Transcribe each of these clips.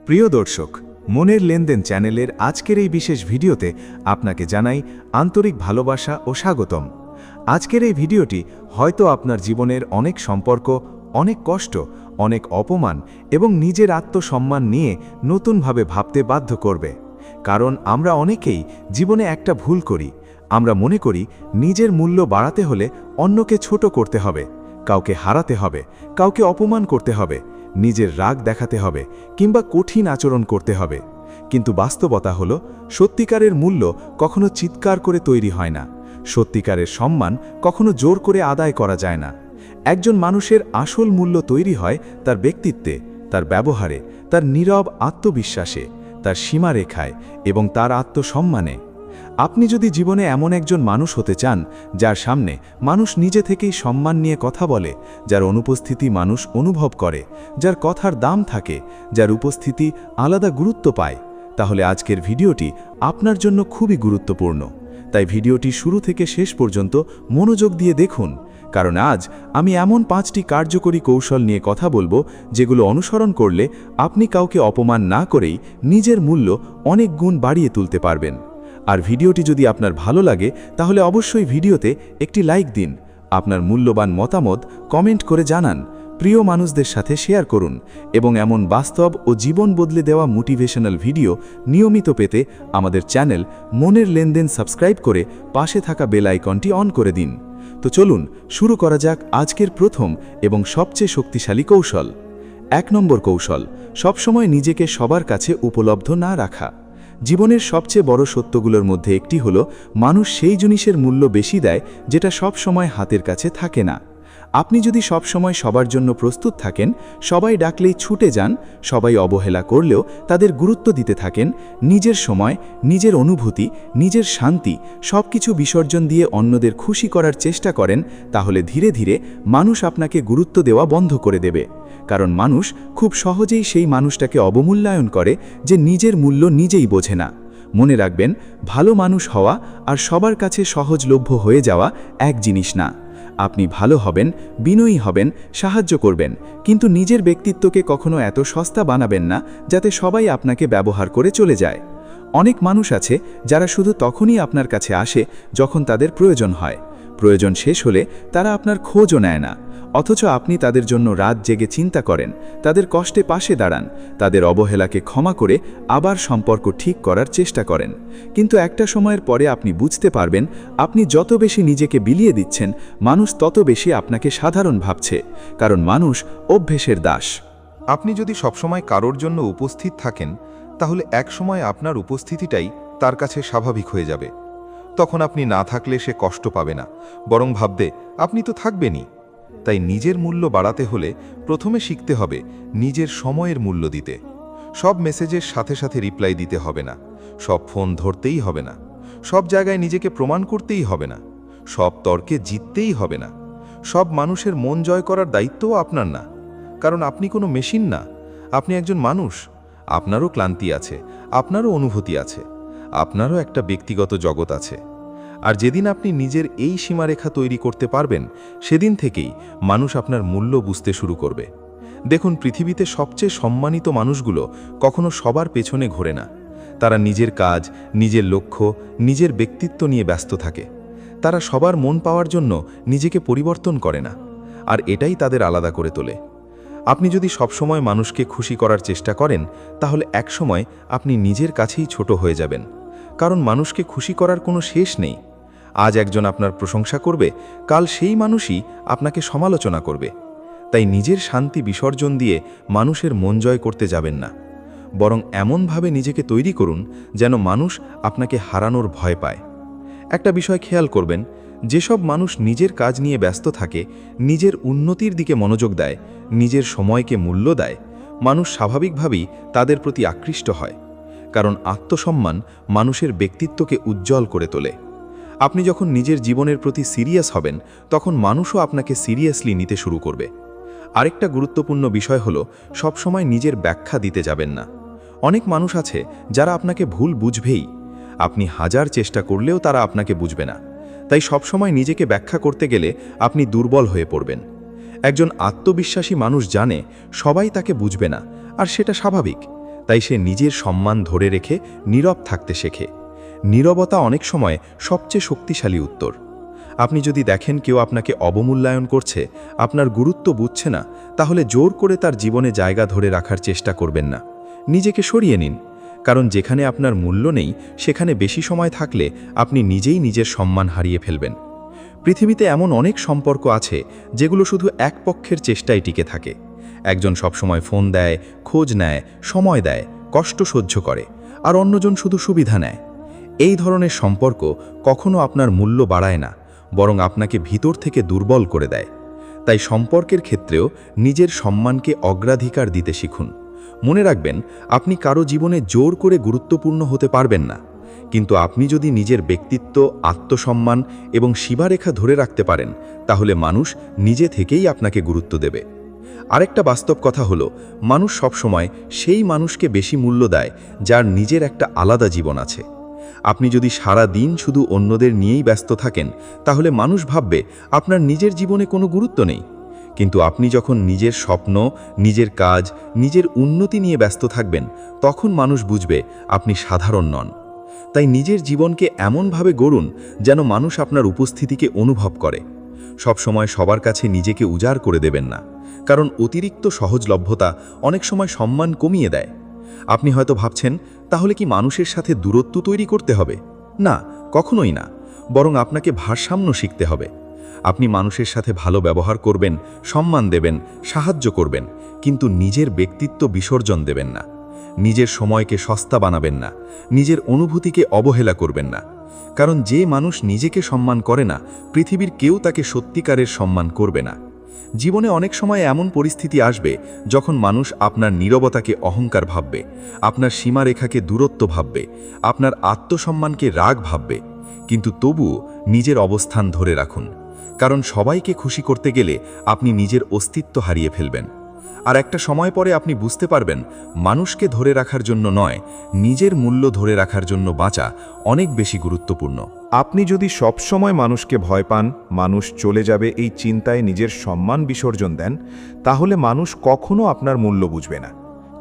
প্রিয় দর্শক, মনের লেনদেন চ্যানেলের আজকের এই বিশেষ ভিডিওতে আপনাকে জানাই আন্তরিক ভালোবাসা ও স্বাগতম। আজকের এই ভিডিওটি হয়তো আপনার জীবনের অনেক সম্পর্ক, অনেক কষ্ট, অনেক অপমান এবং নিজের আত্মসম্মান নিয়ে নতুনভাবে ভাবতে বাধ্য করবে। কারণ আমরা অনেকেই জীবনে একটা ভুল করি। আমরা মনে করি নিজের মূল্য বাড়াতে হলে অন্যকে ছোট করতে হবে, কাউকে হারাতে হবে, কাউকে অপমান করতে হবে, নিজের রাগ দেখাতে হবে কিংবা কঠিন আচরণ করতে হবে। কিন্তু বাস্তবতা হলো, সত্যিকারের মূল্য কখনো চিৎকার করে তৈরি হয় না। সত্যিকারের সম্মান কখনো জোর করে আদায় করা যায় না। একজন মানুষের আসল মূল্য তৈরি হয় তার ব্যক্তিত্বে, তার ব্যবহারে, তার নীরব আত্মবিশ্বাসে, তার সীমারেখায় এবং তার আত্মসম্মানে। আপনি যদি জীবনে এমন একজন মানুষ হতে চান যার সামনে মানুষ নিজে থেকেই সম্মান নিয়ে কথা বলে, যার অনুপস্থিতি মানুষ অনুভব করে, যার কথার দাম থাকে, যার উপস্থিতি আলাদা গুরুত্ব পায়, তাহলে আজকের ভিডিওটি আপনার জন্য খুবই গুরুত্বপূর্ণ। তাই ভিডিওটি শুরু থেকে শেষ পর্যন্ত মনোযোগ দিয়ে দেখুন, কারণ আজ আমি এমন 5টি কার্যকরী কৌশল নিয়ে কথা বলবো যেগুলো অনুসরণ করলে আপনি কাউকে অপমান না করেই নিজের মূল্য অনেক গুণ বাড়িয়ে তুলতে পারবেন। আর ভিডিওটি যদি আপনার ভালো লাগে তাহলে অবশ্যই ভিডিওতে একটি লাইক দিন, আপনার মূল্যবান মতামত কমেন্ট করে জানান, প্রিয় মানুষদের সাথে শেয়ার করুন এবং এমন বাস্তব ও জীবন বদলে দেওয়া মোটিভেশনাল ভিডিও নিয়মিত পেতে আমাদের চ্যানেল মনের লেনদেন সাবস্ক্রাইব করে পাশে থাকা বেল আইকনটি অন করে দিন। তো চলুন শুরু করা যাক আজকের প্রথম এবং সবচেয়ে শক্তিশালী কৌশল। 1 নম্বর কৌশল, সবসময় নিজেকে সবার কাছে উপলব্ধ না রাখা। জীবনের সবচেয়ে বড় সত্যগুলোর মধ্যে একটি হলো, মানুষ সেই জিনিসের মূল্য বেশি দেয় যেটা সব সময় হাতের কাছে থাকে না। আপনি যদি সব সময় সবার জন্য প্রস্তুত থাকেন, সবাই ডাকলেই ছুটে যান, সবাই অবহেলা করলেও তাদের গুরুত্ব দিতে থাকেন, নিজের সময়, নিজের অনুভূতি, নিজের শান্তি সবকিছু বিসর্জন দিয়ে অন্যদের খুশি করার চেষ্টা করেন, তাহলে ধীরে ধীরে মানুষ আপনাকে গুরুত্ব দেওয়া বন্ধ করে দেবে। কারণ মানুষ খুব সহজেই সেই মানুষটাকে অবমূল্যায়ন করে যে নিজের মূল্য নিজেই বোঝে না। মনে রাখবেন, ভালো মানুষ হওয়া আর সবার কাছে সহজলভ্য হয়ে যাওয়া এক জিনিস না। আপনি ভালো হবেন, বিনয়ী হবেন, সাহায্য করবেন, কিন্তু নিজের ব্যক্তিত্বকে কখনো এত সস্তা বানাবেন না যাতে সবাই আপনাকে ব্যবহার করে চলে যায়। অনেক মানুষ আছে যারা শুধু তখনই আপনার কাছে আসে যখন তাদের প্রয়োজন হয়। প্রয়োজন শেষ হলে তারা আপনার খোঁজও নেয় না, অথচ আপনি তাদের জন্য রাত জেগে চিন্তা করেন, তাদের কষ্টে পাশে দাঁড়ান, তাদের অবহেলাকে ক্ষমা করে আবার সম্পর্ক ঠিক করার চেষ্টা করেন। কিন্তু একটা সময়ের পরে আপনি বুঝতে পারবেন, আপনি যত বেশি নিজেকে বিলিয়ে দিচ্ছেন, মানুষ তত বেশি আপনাকে সাধারণ ভাবছে, কারণ মানুষ অভ্যেসের দাস। আপনি যদি সবসময় কারোর জন্য উপস্থিত থাকেন, তাহলে একসময় আপনার উপস্থিতিটাই তার কাছে স্বাভাবিক হয়ে যাবে। তখন আপনি না থাকলে সে কষ্ট পাবে না, বরং ভাববে আপনি তো থাকবেনই। তাই নিজের মূল্য বাড়াতে হলে প্রথমে শিখতে হবে নিজের সময়ের মূল্য দিতে। সব মেসেজের সাথে সাথে রিপ্লাই দিতে হবে না, সব ফোন ধরতেই হবে না, সব জায়গায় নিজেকে প্রমাণ করতেই হবে না, সব তর্কে জিততেই হবে না। সব মানুষের মন জয় করার দায়িত্বও আপনার না, কারণ আপনি কোনো মেশিন না, আপনি একজন মানুষ। আপনারও ক্লান্তি আছে, আপনারও অনুভূতি আছে, আপনারও একটা ব্যক্তিগত জগৎ আছে। আর যেদিন আপনি নিজের এই সীমারেখা তৈরি করতে পারবেন, সেদিন থেকেই মানুষ আপনার মূল্য বুঝতে শুরু করবে। দেখুন, পৃথিবীতে সবচেয়ে সম্মানিত মানুষগুলো কখনো সবার পেছনে ঘোরে না। তারা নিজের কাজ, নিজের লক্ষ্য, নিজের ব্যক্তিত্ব নিয়ে ব্যস্ত থাকে। তারা সবার মন পাওয়ার জন্য নিজেকে পরিবর্তন করে না, আর এটাই তাদের আলাদা করে তোলে। আপনি যদি সবসময় মানুষকে খুশি করার চেষ্টা করেন, তাহলে একসময় আপনি নিজের কাছেই ছোট হয়ে যাবেন, কারণ মানুষকে খুশি করার কোনো শেষ নেই। আজ একজন আপনার প্রশংসা করবে, কাল সেই মানুষই আপনাকে সমালোচনা করবে। তাই নিজের শান্তি বিসর্জন দিয়ে মানুষের মন জয় করতে যাবেন না, বরং এমনভাবে নিজেকে তৈরি করুন যেন মানুষ আপনাকে হারানোর ভয় পায়। একটা বিষয় খেয়াল করবেন, যেসব মানুষ নিজের কাজ নিয়ে ব্যস্ত থাকে, নিজের উন্নতির দিকে মনোযোগ দেয়, নিজের সময়কে মূল্য দেয়, মানুষ স্বাভাবিকভাবেই তাদের প্রতি আকৃষ্ট হয়। কারণ আত্মসম্মান মানুষের ব্যক্তিত্বকে উজ্জ্বল করে তোলে। আপনি যখন নিজের জীবনের প্রতি সিরিয়াস হবেন, তখন মানুষও আপনাকে সিরিয়াসলি নিতে শুরু করবে। আরেকটা গুরুত্বপূর্ণ বিষয় হলো, সবসময় নিজের ব্যাখ্যা দিতে যাবেন না। অনেক মানুষ আছে যারা আপনাকে ভুল বুঝবেই, আপনি হাজার চেষ্টা করলেও তারা আপনাকে বুঝবে না। তাই সবসময় নিজেকে ব্যাখ্যা করতে গেলে আপনি দুর্বল হয়ে পড়বেন। একজন আত্মবিশ্বাসী মানুষ জানে সবাই তাকে বুঝবে না, আর সেটা স্বাভাবিক। তাই সে নিজের সম্মান ধরে রেখে নীরব থাকতে শেখে। নীরবতা অনেক সময় সবচেয়ে শক্তিশালী উত্তর। আপনি যদি দেখেন কেউ আপনাকে অবমূল্যায়ন করছে, আপনার গুরুত্ব বুঝছে না, তাহলে জোর করে তার জীবনে জায়গা ধরে রাখার চেষ্টা করবেন না। নিজেকে সরিয়ে নিন, কারণ যেখানে আপনার মূল্য নেই সেখানে বেশি সময় থাকলে আপনি নিজেই নিজের সম্মান হারিয়ে ফেলবেন। পৃথিবীতে এমন অনেক সম্পর্ক আছে যেগুলো শুধু এক পক্ষের চেষ্টায় টিকে থাকে। একজন সবসময় ফোন দেয়, খোঁজ নেয়, সময় দেয়, কষ্ট সহ্য করে, আর অন্যজন শুধু সুবিধা নেয়। এই ধরনের সম্পর্ক কখনো আপনার মূল্য বাড়ায় না, বরং আপনাকে ভিতর থেকে দুর্বল করে দেয়। তাই সম্পর্কের ক্ষেত্রেও নিজের সম্মানকে অগ্রাধিকার দিতে শিখুন। মনে রাখবেন, আপনি কারো জীবনে জোর করে গুরুত্বপূর্ণ হতে পারবেন না, কিন্তু আপনি যদি নিজের ব্যক্তিত্ব, আত্মসম্মান এবং সীমারেখা ধরে রাখতে পারেন, তাহলে মানুষ নিজে থেকেই আপনাকে গুরুত্ব দেবে। আরেকটা বাস্তব কথা হলো, মানুষ সবসময় সেই মানুষকে বেশি মূল্য দেয় যার নিজের একটা আলাদা জীবন আছে। আপনি যদি সারা দিন শুধু অন্যদের নিয়েই ব্যস্ত থাকেন, তাহলে মানুষ ভাববে আপনার নিজের জীবনে কোনো গুরুত্ব নেই। কিন্তু আপনি যখন নিজের স্বপ্ন, নিজের কাজ, নিজের উন্নতি নিয়ে ব্যস্ত থাকবেন, তখন মানুষ বুঝবে আপনি সাধারণ নন। তাই নিজের জীবনকে এমনভাবে গড়ুন যেন মানুষ আপনার উপস্থিতিকে অনুভব করে। সবসময় সবার কাছে নিজেকে উজাড় করে দেবেন না, কারণ অতিরিক্ত সহজলভ্যতা অনেক সময় সম্মান কমিয়ে দেয়। আপনি হয়তো ভাবছেন, তাহলে কি মানুষের সাথে দূরত্ব তৈরি করতে হবে? না, কখনোই না, বরং আপনাকে ভারসাম্য শিখতে হবে। আপনি মানুষের সাথে ভালো ব্যবহার করবেন, সম্মান দেবেন, সাহায্য করবেন, কিন্তু নিজের ব্যক্তিত্ব বিসর্জন দেবেন না। নিজের সময়কে সস্তা বানাবেন না, নিজের অনুভূতিকে অবহেলা করবেন না। কারণ যে মানুষ নিজেকে সম্মান করে না, পৃথিবীর কেউ তাকে সত্যিকারের সম্মান করবে না। জীবনে অনেক সময় এমন পরিস্থিতি আসবে যখন মানুষ আপনার নীরবতাকে অহংকার ভাববে, আপনার সীমারেখাকে দূরত্ব ভাববে, আপনার আত্মসম্মানকে রাগ ভাববে। কিন্তু তবুও নিজের অবস্থান ধরে রাখুন, কারণ সবাইকে খুশি করতে গেলে আপনি নিজের অস্তিত্ব হারিয়ে ফেলবেন। আর একটা সময় পরে আপনি বুঝতে পারবেন, মানুষকে ধরে রাখার জন্য নয়, নিজের মূল্য ধরে রাখার জন্য বাঁচা অনেক বেশি গুরুত্বপূর্ণ। আপনি যদি সবসময় মানুষকে ভয় পান, মানুষ চলে যাবে এই চিন্তায় নিজের সম্মান বিসর্জন দেন, তাহলে মানুষ কখনো আপনার মূল্য বুঝবে না।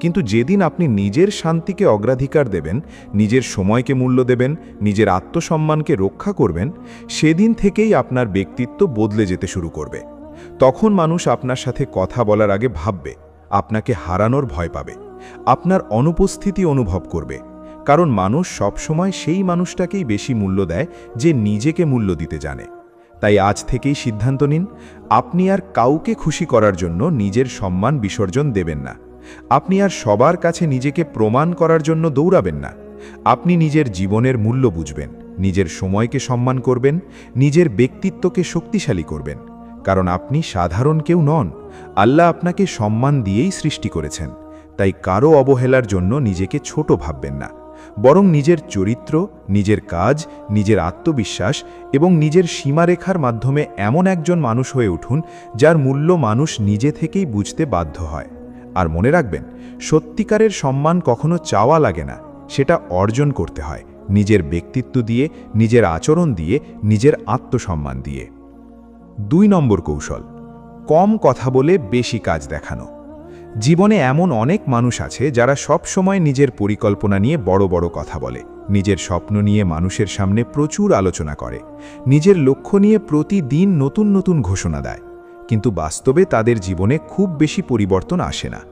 কিন্তু যেদিন আপনি নিজের শান্তিকে অগ্রাধিকার দেবেন, নিজের সময়কে মূল্য দেবেন, নিজের আত্মসম্মানকে রক্ষা করবেন, সেদিন থেকেই আপনার ব্যক্তিত্ব বদলে যেতে শুরু করবে। তখন মানুষ আপনার সাথে কথা বলার আগে ভাববে, আপনাকে হারানোর ভয় পাবে, আপনার অনুপস্থিতি অনুভব করবে। কারণ মানুষ সবসময় সেই মানুষটাকেই বেশি মূল্য দেয় যে নিজেকে মূল্য দিতে জানে। তাই আজ থেকেই সিদ্ধান্ত নিন, আপনি আর কাউকে খুশি করার জন্য নিজের সম্মান বিসর্জন দেবেন না। আপনি আর সবার কাছে নিজেকে প্রমাণ করার জন্য দৌড়াবেন না। আপনি নিজের জীবনের মূল্য বুঝবেন, নিজের সময়কে সম্মান করবেন, নিজের ব্যক্তিত্বকে শক্তিশালী করবেন। কারণ আপনি সাধারণ কেউ নন, আল্লাহ আপনাকে সম্মান দিয়েই সৃষ্টি করেছেন। তাই কারো অবহেলার জন্য নিজেকে ছোট ভাববেন না, বরং নিজের চরিত্র, নিজের কাজ, নিজের আত্মবিশ্বাস এবং নিজের সীমারেখার মাধ্যমে এমন একজন মানুষ হয়ে উঠুন যার মূল্য মানুষ নিজে থেকেই বুঝতে বাধ্য হয়। আর মনে রাখবেন, সত্যিকারের সম্মান কখনো চাওয়া লাগে না, সেটা অর্জন করতে হয় নিজের ব্যক্তিত্ব দিয়ে, নিজের আচরণ দিয়ে, নিজের আত্মসম্মান দিয়ে। 2 নম্বর কৌশল, কম কথা বলে বেশি কাজ দেখানো। জীবনে এমন অনেক মানুষ আছে যারা সব সময় নিজের পরিকল্পনা নিয়ে বড় বড় কথা বলে, নিজের স্বপ্ন নিয়ে মানুষের সামনে প্রচুর আলোচনা করে, নিজের লক্ষ্য নিয়ে প্রতিদিন নতুন নতুন ঘোষণা দেয়, কিন্তু বাস্তবে তাদের জীবনে খুব বেশি পরিবর্তন আসে না।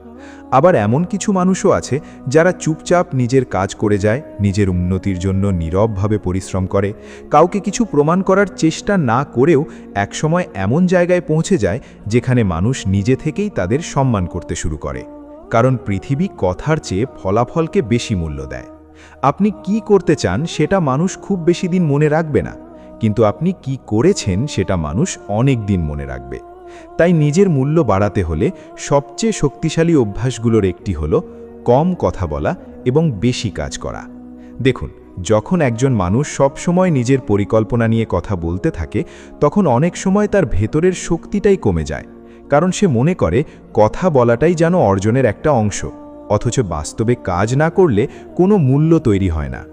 আবার এমন কিছু মানুষও আছে যারা চুপচাপ নিজের কাজ করে যায়, নিজের উন্নতির জন্য নীরবভাবে পরিশ্রম করে, কাউকে কিছু প্রমাণ করার চেষ্টা না করেও একসময় এমন জায়গায় পৌঁছে যায় যেখানে মানুষ নিজে থেকেই তাদের সম্মান করতে শুরু করে। কারণ পৃথিবী কথার চেয়ে ফলাফলকে বেশি মূল্য দেয়। আপনি কি করতে চান সেটা মানুষ খুব বেশি দিন মনে রাখবে না, কিন্তু আপনি কি করেছেন সেটা মানুষ অনেক দিন মনে রাখবে। তাই নিজের মূল্য বাড়াতে হলে সবচেয়ে শক্তিশালী অভ্যাসগুলোর একটি হলো কম কথা বলা এবং বেশি কাজ করা। দেখুন, যখন একজন মানুষ সবসময় নিজের পরিকল্পনা নিয়ে কথা বলতে থাকে, তখন অনেক সময় তার ভেতরের শক্তিটাই কমে যায়, কারণ সে মনে করে কথা বলাটাই যেন অর্জনের একটা অংশ, অথচ বাস্তবে কাজ না করলে কোনো মূল্য তৈরি হয় না।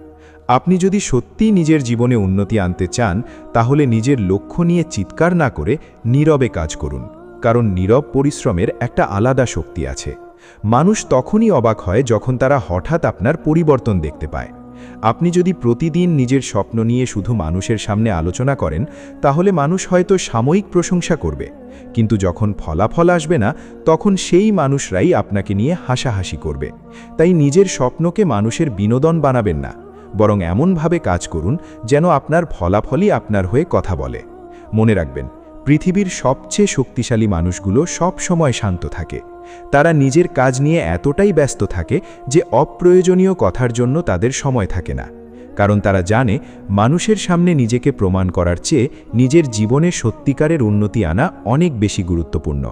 আপনি যদি সত্যিই নিজের জীবনে উন্নতি আনতে চান, তাহলে নিজের লক্ষ্য নিয়ে চিৎকার না করে নীরবে কাজ করুন, কারণ নীরব পরিশ্রমের একটা আলাদা শক্তি আছে। মানুষ তখনই অবাক হয় যখন তারা হঠাৎ আপনার পরিবর্তন দেখতে পায়। আপনি যদি প্রতিদিন নিজের স্বপ্ন নিয়ে শুধু মানুষের সামনে আলোচনা করেন, তাহলে মানুষ হয়তো সাময়িক প্রশংসা করবে, কিন্তু যখন ফলাফল আসবে না, তখন সেই মানুষরাই আপনাকে নিয়ে হাসাহাসি করবে। তাই নিজের স্বপ্নকে মানুষের বিনোদন বানাবেন না, বরং এমনভাবে কাজ করুন যেন আপনার ফলাফলই আপনার হয়ে কথা বলে। মনে রাখবেন, পৃথিবীর সবচেয়ে শক্তিশালী মানুষগুলো সব সময় শান্ত থাকে। তারা নিজের কাজ নিয়ে এতটাই ব্যস্ত থাকে যে অপ্রয়োজনীয় কথার জন্য তাদের সময় থাকে না, কারণ তারা জানে মানুষের সামনে নিজেকে প্রমাণ করার চেয়ে নিজের জীবনে সত্যিকারের উন্নতি আনা অনেক বেশি গুরুত্বপূর্ণ।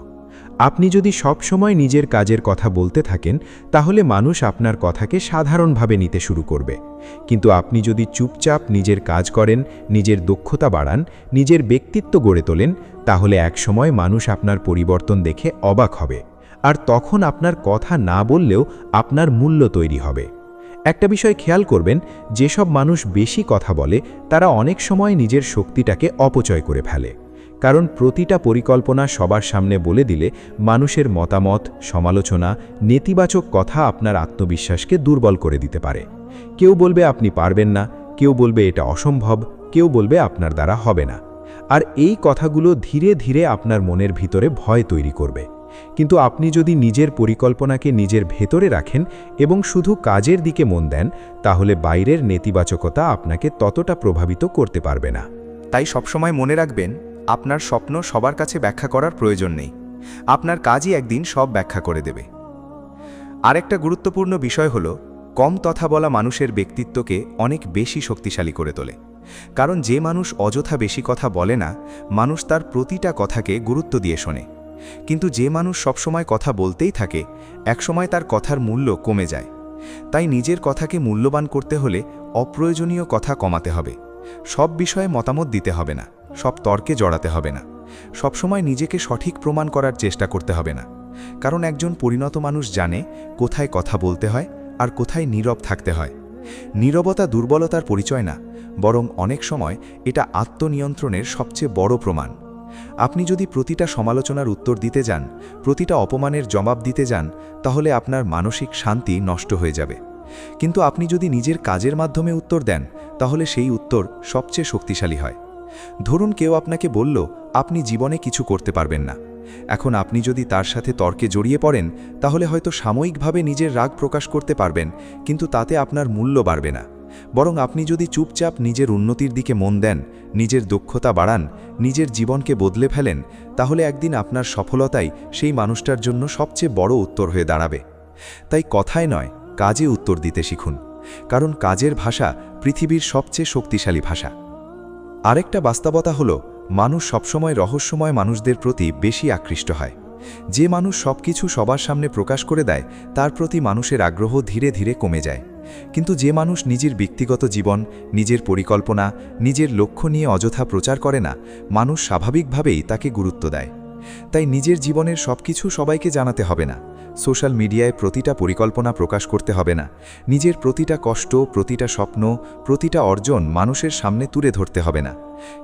আপনি যদি সব সময় নিজের কাজের কথা বলতে থাকেন, তাহলে মানুষ আপনার কথাকে সাধারণভাবে নিতে শুরু করবে। কিন্তু আপনি যদি চুপচাপ নিজের কাজ করেন, নিজের দক্ষতা বাড়ান, নিজের ব্যক্তিত্ব গড়ে তোলেন, তাহলে একসময় মানুষ আপনার পরিবর্তন দেখে অবাক হবে, আর তখন আপনার কথা না বললেও আপনার মূল্য তৈরি হবে। একটা বিষয় খেয়াল করবেন, যেসব মানুষ বেশি কথা বলে তারা অনেক সময় নিজের শক্তিটাকে অপচয় করে ফেলে, কারণ প্রতিটা পরিকল্পনা সবার সামনে বলে দিলে মানুষের মতামত, সমালোচনা, নেতিবাচক কথা আপনার আত্মবিশ্বাসকে দুর্বল করে দিতে পারে। কেউ বলবে আপনি পারবেন না, কেউ বলবে এটা অসম্ভব, কেউ বলবে আপনার দ্বারা হবে না। আর এই কথাগুলো ধীরে ধীরে আপনার মনের ভিতরে ভয় তৈরি করবে। কিন্তু আপনি যদি নিজের পরিকল্পনাকে নিজের ভেতরে রাখেন এবং শুধু কাজের দিকে মন দেন, তাহলে বাইরের নেতিবাচকতা আপনাকে ততটা প্রভাবিত করতে পারবে না। তাই সবসময় মনে রাখবেন, আপনার স্বপ্ন সবার কাছে ব্যাখ্যা করার প্রয়োজন নেই। আপনার কাজই একদিন সব ব্যাখ্যা করে দেবে। আরেকটা গুরুত্বপূর্ণ বিষয় হলো, কম কথা বলা মানুষের ব্যক্তিত্বকে অনেক বেশি শক্তিশালী করে তোলে। কারণ যে মানুষ অযথা বেশি কথা বলে না, মানুষ তার প্রতিটা কথাকে গুরুত্ব দিয়ে শোনে। কিন্তু যে মানুষ সবসময় কথা বলতেই থাকে, একসময় তার কথার মূল্য কমে যায়। তাই নিজের কথাকে মূল্যবান করতে হলে অপ্রয়োজনীয় কথা কমাতে হবে। সব বিষয়ে মতামত দিতে হবে না, সব তর্কে জড়াতে হবে না, সবসময় নিজেকে সঠিক প্রমাণ করার চেষ্টা করতে হবে না। কারণ একজন পরিণত মানুষ জানে কোথায় কথা বলতে হয় আর কোথায় নীরব থাকতে হয়। নীরবতা দুর্বলতার পরিচয় না, বরং অনেক সময় এটা আত্মনিয়ন্ত্রণের সবচেয়ে বড় প্রমাণ। আপনি যদি প্রতিটা সমালোচনার উত্তর দিতে যান, প্রতিটা অপমানের জবাব দিতে যান, তাহলে আপনার মানসিক শান্তি নষ্ট হয়ে যাবে। কিন্তু আপনি যদি নিজের কাজের মাধ্যমে উত্তর দেন, তাহলে সেই উত্তর সবচেয়ে শক্তিশালী হয়। ধরুন কেউ আপনাকে বলল আপনি জীবনে কিছু করতে পারবেন না। এখন আপনি যদি তার সাথে তর্কে জড়িয়ে পড়েন, তাহলে হয়তো সাময়িকভাবে নিজের রাগ প্রকাশ করতে পারবেন, কিন্তু তাতে আপনার মূল্য বাড়বে না। বরং আপনি যদি চুপচাপ নিজের উন্নতির দিকে মন দেন, নিজের দক্ষতা বাড়ান, নিজের জীবনকে বদলে ফেলেন, তাহলে একদিন আপনার সফলতাই সেই মানুষটার জন্য সবচেয়ে বড় উত্তর হয়ে দাঁড়াবে। তাই কথায় নয়, কাজে উত্তর দিতে শিখুন, কারণ কাজের ভাষা পৃথিবীর সবচেয়ে শক্তিশালী ভাষা। আরেকটা বাস্তবতা হলো, মানুষ সবসময় রহস্যময় মানুষদের প্রতি বেশি আকৃষ্ট হয়। যে মানুষ সবকিছু সবার সামনে প্রকাশ করে দেয়, তার প্রতি মানুষের আগ্রহ ধীরে ধীরে কমে যায়। কিন্তু যে মানুষ নিজের ব্যক্তিগত জীবন, নিজের পরিকল্পনা, নিজের লক্ষ্য নিয়ে অযথা প্রচার করে না, মানুষ স্বাভাবিকভাবেই তাকে গুরুত্ব দেয়। তাই নিজের জীবনের সবকিছু সবাইকে জানাতে হবে না, সোশ্যাল মিডিয়ায় প্রতিটা পরিকল্পনা প্রকাশ করতে হবে না, নিজের প্রতিটা কষ্ট, প্রতিটা স্বপ্ন, প্রতিটা অর্জন মানুষের সামনে তুলে ধরতে হবে না।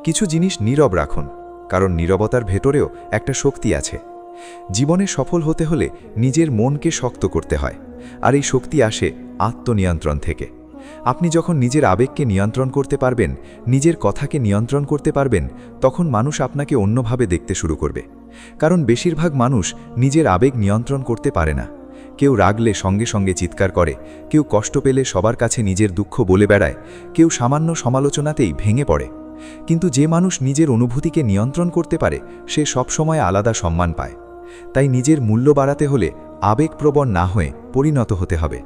কিছু জিনিস নীরব রাখুন, কারণ নীরবতার ভেতরেও একটা শক্তি আছে। জীবনে সফল হতে হলে নিজের মনকে শক্ত করতে হয়, আর এই শক্তি আসে আত্মনিয়ন্ত্রণ থেকে। আপনি যখন নিজের আবেগকে নিয়ন্ত্রণ করতে পারবেন, নিজের কথাকে নিয়ন্ত্রণ করতে পারবেন, তখন মানুষ আপনাকে অন্যভাবে দেখতে শুরু করবে। কারণ বেশিরভাগ মানুষ নিজের আবেগ নিয়ন্ত্রণ করতে পারে না। কেউ রাগলে সঙ্গে সঙ্গে চিৎকার করে, কেউ কষ্ট পেলে সবার কাছে নিজের দুঃখ বলে বেড়ায়, কেউ সামান্য সমালোচনাতেই ভেঙে পড়ে। কিন্তু যে মানুষ নিজের অনুভূতিকে নিয়ন্ত্রণ করতে পারে, সে সবসময় আলাদা সম্মান পায়। তাই নিজের মূল্য বাড়াতে হলে আবেগপ্রবণ না হয়ে পরিণত হতে হবে।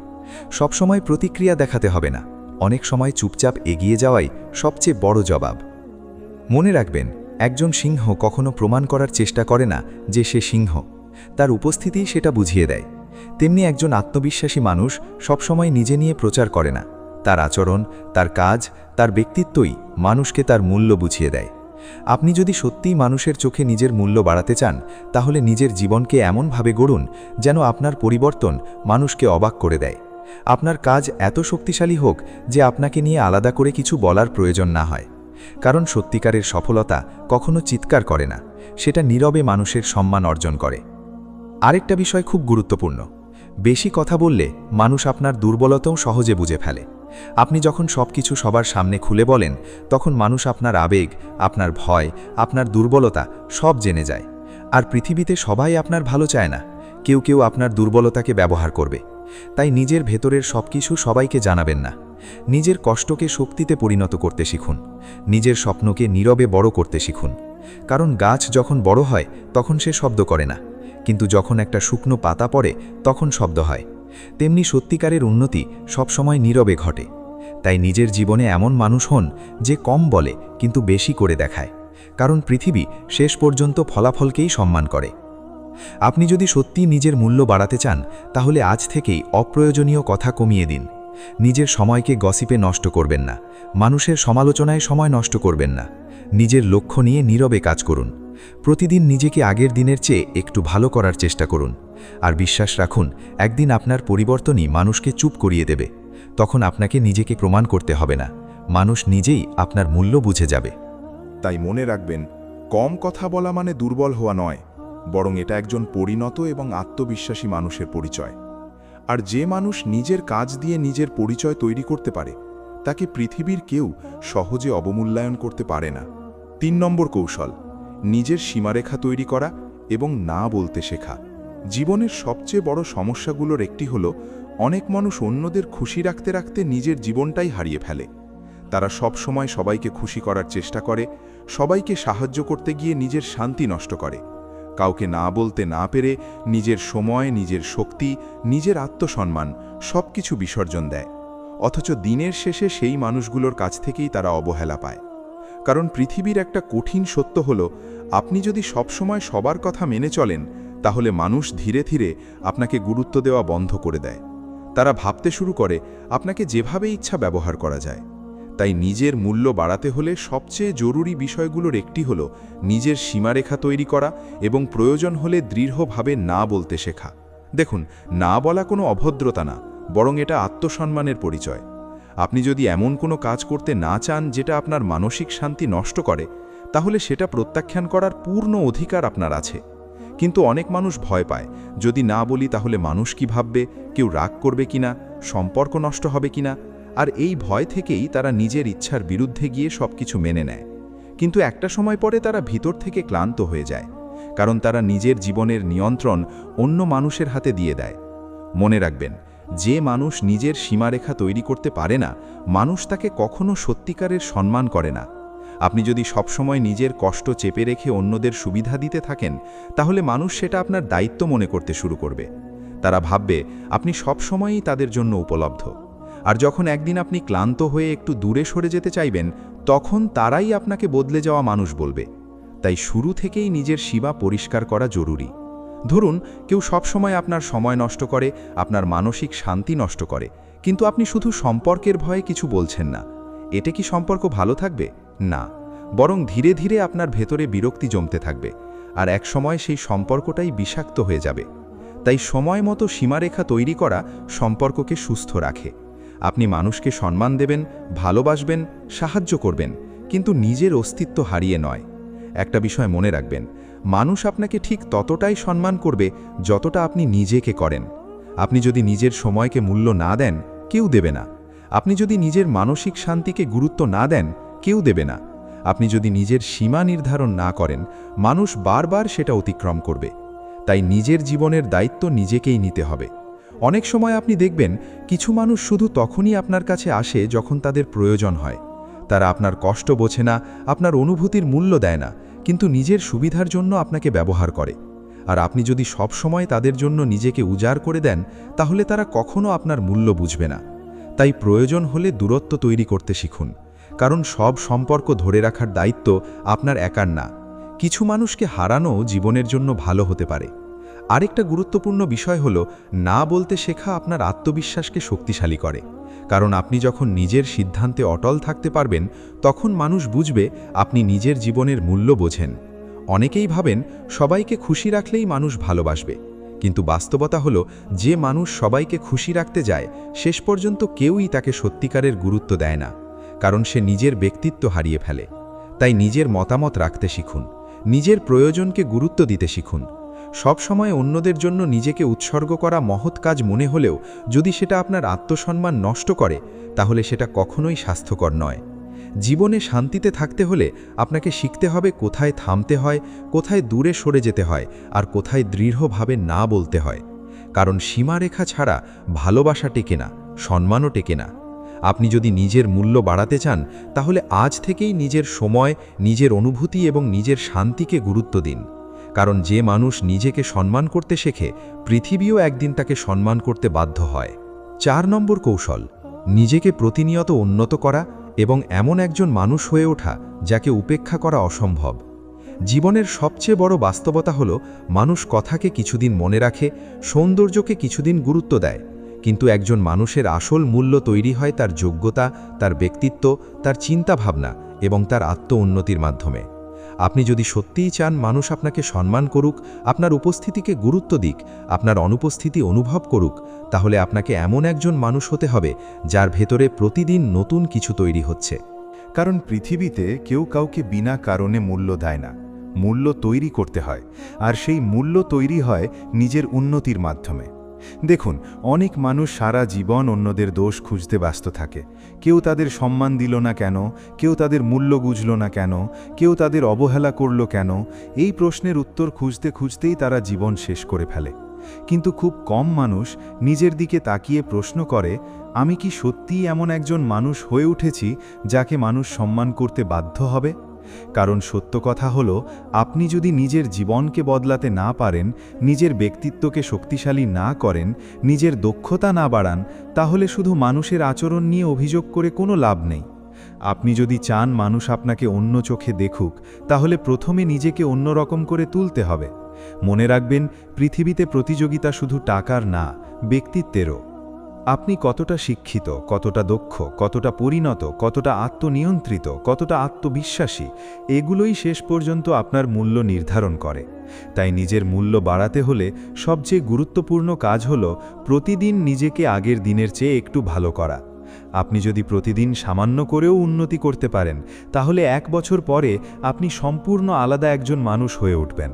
সবসময় প্রতিক্রিয়া দেখাতে হবে না, অনেক সময় চুপচাপ এগিয়ে যাওয়াই সবচেয়ে বড় জবাব। মনে রাখবেন, একজন সিংহ কখনো প্রমাণ করার চেষ্টা করে না যে সে সিংহ, তার উপস্থিতি সেটা বুঝিয়ে দেয়। তেমনি একজন আত্মবিশ্বাসী মানুষ সবসময় নিজে নিয়ে প্রচার করে না, তার আচরণ, তার কাজ, তার ব্যক্তিত্বই মানুষকে তার মূল্য বুঝিয়ে দেয়। আপনি যদি সত্যিই মানুষের চোখে নিজের মূল্য বাড়াতে চান, তাহলে নিজের জীবনকে এমনভাবে গড়ুন যেন আপনার পরিবর্তন মানুষকে অবাক করে দেয়। আপনার কাজ এত শক্তিশালী হোক যে আপনাকে নিয়ে আলাদা করে কিছু বলার প্রয়োজন না হয়। কারণ সত্যিকারের সফলতা কখনো চিৎকার করে না, সেটা নীরবে মানুষের সম্মান অর্জন করে। আরেকটা বিষয় খুব গুরুত্বপূর্ণ, বেশি কথা বললে মানুষ আপনার দুর্বলতাও সহজে বুঝে ফেলে। আপনি যখন সবকিছু সবার সামনে খুলে বলেন, তখন মানুষ আপনার আবেগ, আপনার ভয়, আপনার দুর্বলতা সব জেনে যায়। আর পৃথিবীতে সবাই আপনার ভালো চায় না, কেউ কেউ আপনার দুর্বলতাকে ব্যবহার করবে। তাই নিজের ভেতরের সবকিছু সবাইকে জানাবেন না। নিজের কষ্টকে শক্তিতে পরিণত করতে শিখুন। নিজের স্বপ্নকে নীরবে বড় করতে শিখুন। কারণ গাছ যখন বড় হয় তখন সে শব্দ করে না, কিন্তু যখন একটা শুকনো পাতা পড়ে তখন শব্দ হয়। তেমনি সত্যিকারের উন্নতি সবসময় নীরবে ঘটে। তাই নিজের জীবনে এমন মানুষ হন যে কম বলে কিন্তু বেশি করে দেখায়, কারণ পৃথিবী শেষ পর্যন্ত ফলাফলকেই সম্মান করে। আপনি যদি সত্যি নিজের মূল্য বাড়াতে চান, তাহলে আজ থেকেই অপ্রয়োজনীয় কথা কমিয়ে দিন। নিজের সময়কে গসিপে নষ্ট করবেন না, মানুষের সমালোচনায় সময় নষ্ট করবেন না। নিজের লক্ষ্য নিয়ে নীরবে কাজ করুন। প্রতিদিন নিজেকে আগের দিনের চেয়ে একটু ভালো করার চেষ্টা করুন। আর বিশ্বাস রাখুন, একদিন আপনার পরিবর্তনই মানুষকে চুপ করিয়ে দেবে। তখন আপনাকে নিজেকে প্রমাণ করতে হবে না, মানুষ নিজেই আপনার মূল্য বুঝে যাবে। তাই মনে রাখবেন, কম কথা বলা মানে দুর্বল হওয়া নয়, বরং এটা একজন পরিণত এবং আত্মবিশ্বাসী মানুষের পরিচয়। আর যে মানুষ নিজের কাজ দিয়ে নিজের পরিচয় তৈরি করতে পারে, তাকে পৃথিবীর কেউ সহজে অবমূল্যায়ন করতে পারে না। ৩ নম্বর কৌশল, নিজের সীমারেখা তৈরি করা এবং না বলতে শেখা। জীবনের সবচেয়ে বড় সমস্যাগুলোর একটি হল, অনেক মানুষ অন্যদের খুশি রাখতে রাখতে নিজের জীবনটাই হারিয়ে ফেলে। তারা সব সময় সবাইকে খুশি করার চেষ্টা করে, সবাইকে সাহায্য করতে গিয়ে নিজের শান্তি নষ্ট করে। কাউকে না বলতে না পেরে নিজের সময়, নিজের শক্তি, নিজের আত্মসম্মান সবকিছু বিসর্জন দেয়। অথচ দিনের শেষে সেই মানুষগুলোর কাছ থেকেই তারা অবহেলা পায়। কারণ পৃথিবীর একটা কঠিন সত্য হল, আপনি যদি সবসময় সবার কথা মেনে চলেন, তাহলে মানুষ ধীরে ধীরে আপনাকে গুরুত্ব দেওয়া বন্ধ করে দেয়। তারা ভাবতে শুরু করে আপনাকে যেভাবে ইচ্ছা ব্যবহার করা যায়। তাই নিজের মূল্য বাড়াতে হলে সবচেয়ে জরুরি বিষয়গুলোর একটি হল নিজের সীমারেখা তৈরি করা এবং প্রয়োজন হলে দৃঢ়ভাবে না বলতে শেখা। দেখুন, না বলা কোনো অভদ্রতা না, বরং এটা আত্মসম্মানের পরিচয়। আপনি যদি এমন কোনো কাজ করতে না চান যেটা আপনার মানসিক শান্তি নষ্ট করে, তাহলে সেটা প্রত্যাখ্যান করার পূর্ণ অধিকার আপনার আছে। কিন্তু অনেক মানুষ ভয় পায়, যদি না বলি তাহলে মানুষ কি ভাববে, কেউ রাগ করবে কিনা, সম্পর্ক নষ্ট হবে কিনা। আর এই ভয় থেকেই তারা নিজের ইচ্ছার বিরুদ্ধে গিয়ে সবকিছু মেনে নেয়। কিন্তু একটা সময় পরে তারা ভিতর থেকে ক্লান্ত হয়ে যায়, কারণ তারা নিজের জীবনের নিয়ন্ত্রণ অন্য মানুষের হাতে দিয়ে দেয়। মনে রাখবেন, যে মানুষ নিজের সীমারেখা তৈরি করতে পারে না, মানুষ তাকে কখনো সত্যিকারের সম্মান করে না। আপনি যদি সবসময় নিজের কষ্ট চেপে রেখে অন্যদের সুবিধা দিতে থাকেন, তাহলে মানুষ সেটা আপনার দায়িত্ব মনে করতে শুরু করবে। তারা ভাববে আপনি সবসময়ই তাদের জন্য উপলব্ধ। আর যখন একদিন আপনি ক্লান্ত হয়ে একটু দূরে সরে যেতে চাইবেন, তখন তারাই আপনাকে বদলে যাওয়া মানুষ বলবে। তাই শুরু থেকেই নিজের সীমা পরিষ্কার করা জরুরি। ধরুন, কেউ সবসময় আপনার সময় নষ্ট করে, আপনার মানসিক শান্তি নষ্ট করে, কিন্তু আপনি শুধু সম্পর্কের ভয়ে কিছু বলছেন না। এতে কি সম্পর্ক ভালো থাকবে? না, বরং ধীরে ধীরে আপনার ভেতরে বিরক্তি জমতে থাকবে, আর একসময় সেই সম্পর্কটাই বিষাক্ত হয়ে যাবে। তাই সময় মতো সীমারেখা তৈরি করা সম্পর্ককে সুস্থ রাখে। আপনি মানুষকে সম্মান দেবেন, ভালোবাসবেন, সাহায্য করবেন, কিন্তু নিজের অস্তিত্ব হারিয়ে নয়। একটা বিষয় মনে রাখবেন, মানুষ আপনাকে ঠিক ততটাই সম্মান করবে যতটা আপনি নিজেকে করেন। আপনি যদি নিজের সময়কে মূল্য না দেন, কেউ দেবে না। আপনি যদি নিজের মানসিক শান্তিকে গুরুত্ব না দেন, কেউ দেবে না। আপনি যদি নিজের সীমা নির্ধারণ না করেন, মানুষ বারবার সেটা অতিক্রম করবে। তাই নিজের জীবনের দায়িত্ব নিজেকেই নিতে হবে। অনেক সময় আপনি দেখবেন, কিছু মানুষ শুধু তখনই আপনার কাছে আসে যখন তাদের প্রয়োজন হয়। তারা আপনার কষ্ট বোঝে না, আপনার অনুভূতির মূল্য দেয় না, কিন্তু নিজের সুবিধার জন্য আপনাকে ব্যবহার করে। আর আপনি যদি সব সময় তাদের জন্য নিজেকে উজাড় করে দেন, তাহলে তারা কখনো আপনার মূল্য বুঝবে না। তাই প্রয়োজন হলে দূরত্ব তৈরি করতে শিখুন, কারণ সব সম্পর্ক ধরে রাখার দায়িত্ব আপনার একার না। কিছু মানুষকে হারানো জীবনের জন্য ভালো হতে পারে। আরেকটা গুরুত্বপূর্ণ বিষয় হলো, না বলতে শেখা আপনার আত্মবিশ্বাসকে শক্তিশালী করে। কারণ আপনি যখন নিজের সিদ্ধান্তে অটল থাকতে পারবেন, তখন মানুষ বুঝবে আপনি নিজের জীবনের মূল্য বোঝেন। অনেকেই ভাবেন সবাইকে খুশি রাখলেই মানুষ ভালোবাসবে, কিন্তু বাস্তবতা হলো, যে মানুষ সবাইকে খুশি রাখতে যায়, শেষ পর্যন্ত কেউই তাকে সত্যিকারের গুরুত্ব দেয় না, কারণ সে নিজের ব্যক্তিত্ব হারিয়ে ফেলে। তাই নিজের মতামত রাখতে শিখুন, নিজের প্রয়োজনকে গুরুত্ব দিতে শিখুন। সবসময় অন্যদের জন্য নিজেকে উৎসর্গ করা মহৎ কাজ মনে হলেও যদি সেটা আপনার আত্মসম্মান নষ্ট করে তাহলে সেটা কখনোই স্বাস্থ্যকর নয়। জীবনে শান্তিতে থাকতে হলে আপনাকে শিখতে হবে কোথায় থামতে হয়, কোথায় দূরে সরে যেতে হয়, আর কোথায় দৃঢ়ভাবে না বলতে হয়। কারণ সীমারেখা ছাড়া ভালোবাসা টেকে না, সম্মানও টেকে না। আপনি যদি নিজের মূল্য বাড়াতে চান তাহলে আজ থেকেই নিজের সময়, নিজের অনুভূতি এবং নিজের শান্তিকে গুরুত্ব দিন। কারণ যে মানুষ নিজেকে সম্মান করতে শেখে, পৃথিবীও একদিন তাকে সম্মান করতে বাধ্য হয়। 4 নম্বর কৌশল, নিজেকে প্রতিনিয়ত উন্নত করা এবং এমন একজন মানুষ হয়ে ওঠা যাকে উপেক্ষা করা অসম্ভব। জীবনের সবচেয়ে বড় বাস্তবতা হলো মানুষ কথাকে কিছুদিন মনে রাখে, সৌন্দর্যকে কিছুদিন গুরুত্ব দেয়, কিন্তু একজন মানুষের আসল মূল্য তৈরি হয় তার যোগ্যতা, তার ব্যক্তিত্ব, তার চিন্তাভাবনা এবং তার আত্ম-উন্নতির মাধ্যমে। আপনি যদি সত্যিই চান মানুষ আপনাকে সম্মান করুক, আপনার উপস্থিতিকে গুরুত্ব দিক, আপনার অনুপস্থিতি অনুভব করুক, তাহলে আপনাকে এমন একজন মানুষ হতে হবে যার ভেতরে প্রতিদিন নতুন কিছু তৈরি হচ্ছে। কারণ পৃথিবীতে কেউ কাউকে বিনা কারণে মূল্য দেয় না, মূল্য তৈরি করতে হয়, আর সেই মূল্য তৈরি হয় নিজের উন্নতির মাধ্যমে। দেখুন, অনেক মানুষ সারা জীবন অন্যদের দোষ খুঁজতে ব্যস্ত থাকে। কেউ তাদের সম্মান দিল না কেন, কেউ তাদের মূল্য বুঝল না কেন, কেউ তাদের অবহেলা করল কেন, এই প্রশ্নের উত্তর খুঁজতে খুঁজতেই তারা জীবন শেষ করে ফেলে। কিন্তু খুব কম মানুষ নিজের দিকে তাকিয়ে প্রশ্ন করে, আমি কি সত্যিই এমন একজন মানুষ হয়ে উঠেছি যাকে মানুষ সম্মান করতে বাধ্য হবে? কারণ সত্য কথা হলো, আপনি যদি নিজের জীবনকে বদলাতে না পারেন, নিজের ব্যক্তিত্বকে শক্তিশালী না করেন, নিজের দক্ষতা না বাড়ান, তাহলে শুধু মানুষের আচরণ নিয়ে অভিযোগ করে কোনো লাভ নেই। আপনি যদি চান মানুষ আপনাকে অন্য চোখে দেখুক, তাহলে প্রথমে নিজেকে অন্যরকম করে তুলতে হবে। মনে রাখবেন, পৃথিবীতে প্রতিযোগিতা শুধু টাকার না, ব্যক্তিত্বেরও। আপনি কতটা শিক্ষিত, কতটা দক্ষ, কতটা পরিণত, কতটা আত্মনিয়ন্ত্রিত, কতটা আত্মবিশ্বাসী, এগুলোই শেষ পর্যন্ত আপনার মূল্য নির্ধারণ করে। তাই নিজের মূল্য বাড়াতে হলে সবচেয়ে গুরুত্বপূর্ণ কাজ হলো প্রতিদিন নিজেকে আগের দিনের চেয়ে একটু ভালো করা। আপনি যদি প্রতিদিন সামান্য করেও উন্নতি করতে পারেন, তাহলে 1 বছর পরে আপনি সম্পূর্ণ আলাদা একজন মানুষ হয়ে উঠবেন।